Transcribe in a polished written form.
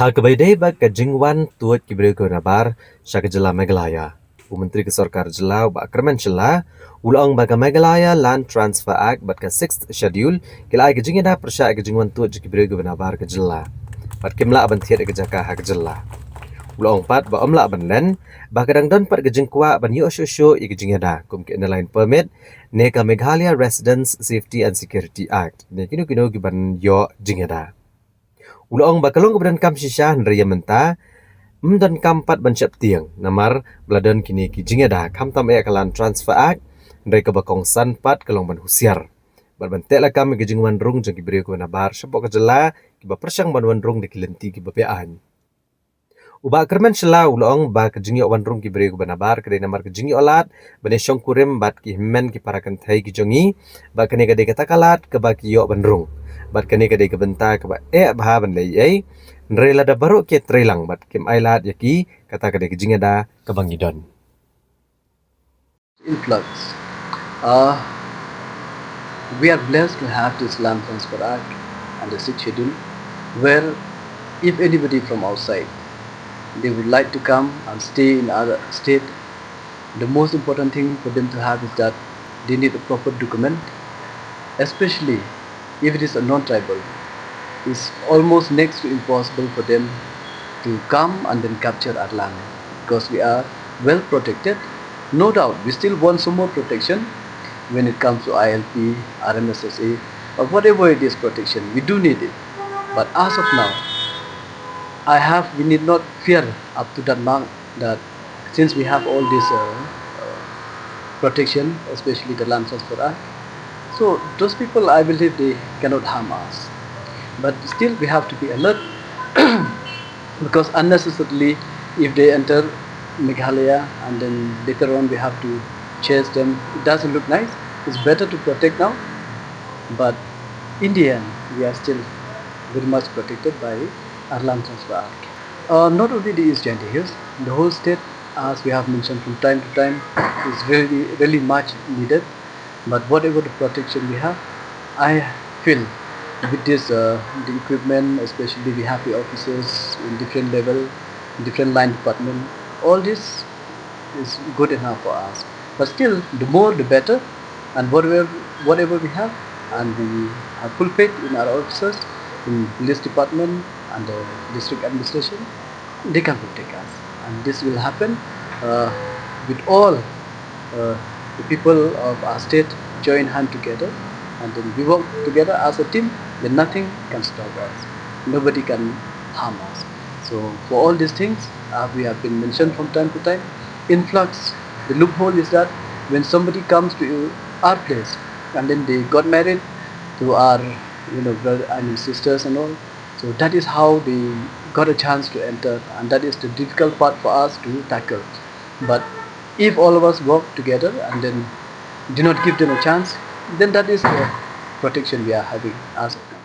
Kadei ke Jingwan tuat kibri ke nabar syaka Jylla Meghalaya. Menteri Kesorkar Jylla Kyrmen Jylla ulang baga Meghalaya Land Transfer Act bat ke 6th schedule kila ke Jingiada persya ke Jingwan tuat kibri ke nabar ke Jylla. Bat kimla ban thiat ke jaka ha ke Jylla. Ulang pat ba omla ban len ba kadang don pat ke Jingkwa ban yo sho ke Jingiada kum ke line permit naka Meghalaya Residence Safety and Security Act. Ne kino ban yo Jingiada. Ulang bakalong keberan kam shisha nraya menta dan kampat bancap tiang namar beladan kini ki Jingiada kam tam kalan transfer act nrai ke bakong san pat kalong ban husiar balban tela kam ke Jingwan rung jeng ki beri ko nabar sepok ke Jylla ki ba persang ban wan rung de kilenti ki bapean uba Kyrmen Jylla ulang ba ke Jingi wan rung ki beri ko nabar ke namar ke Jingi olat bane syong kurim bat ki himen ki parakan thai ki jongi ba kene ke kata kalat ke ba ki yo ban rung bat kene kadai kebenta ke ba bha ban lei ai nrela da baru ke trelang bat kim ailat yaki kata kadai ke Jingiada ke Jingdon. Influx. Uh, we are blessed to have this land transfer act and the sixth schedule where if anybody from outside they would like to come and stay in other state, the most important thing for them to have is that they need a proper document, especially if it is a non-tribal. It's almost next to impossible for them to come and then capture our land because we are well protected. No doubt, we still want some more protection when it comes to ILP, RMSSA, or whatever it is protection. We do need it. But as of now, we need not fear up to that mark that since we have all this protection, especially the land transfer act, so those people, I believe, they cannot harm us. But still, we have to be alert because unnecessarily, if they enter Meghalaya and then later on we have to chase them, it doesn't look nice. It's better to protect now, but in the end, we are still very much protected by our land transfer act. Not only the East Giant Hills, the whole state, as we have mentioned from time to time, is really much needed. But whatever the protection we have, I feel with this the equipment, especially we have the officers in different level, different line department, all this is good enough for us. But still, the more the better, and whatever we have, and we have full faith in our officers, in police department and the district administration, they can protect us, and this will happen uh, with all the people of our state join hand together, and then we work together as a team. Then nothing can stop us. Nobody can harm us. So for all these things, we have been mentioned from time to time. Influx. The loophole is that when somebody comes to our place and then they got married to our brother, I mean sisters and all. So that is how they got a chance to enter, and that is the difficult part for us to tackle. But if all of us work together and then do not give them a chance, then that is the protection we are having as of now.